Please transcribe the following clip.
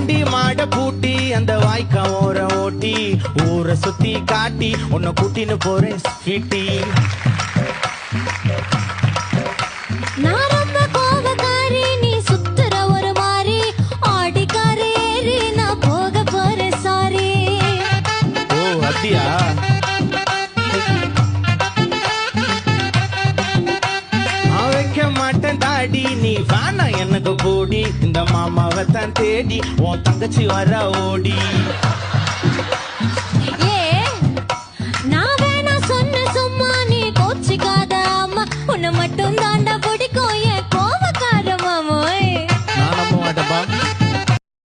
வண்டி மாட பூட்டி அந்த வாய்க்கா ஓர ஓட்டி ஊரை சுத்தி காட்டி உன்னை கூட்டின்னு போறேன் ஸ்வீட்டி. நான் ரொம்ப கோபக்காரி, நீ சுத்துற ஒரு மாறி, ஆடிக்காரி ஏறி நான் போக போறேன் சாரி. ஓ அப்படியா? வைக்க மாட்டேன் தாடி, நீ வேணா எனக்கு போடி, இந்த மாமாவை தான் தேடி உன் தங்கச்சி வர ஓடி.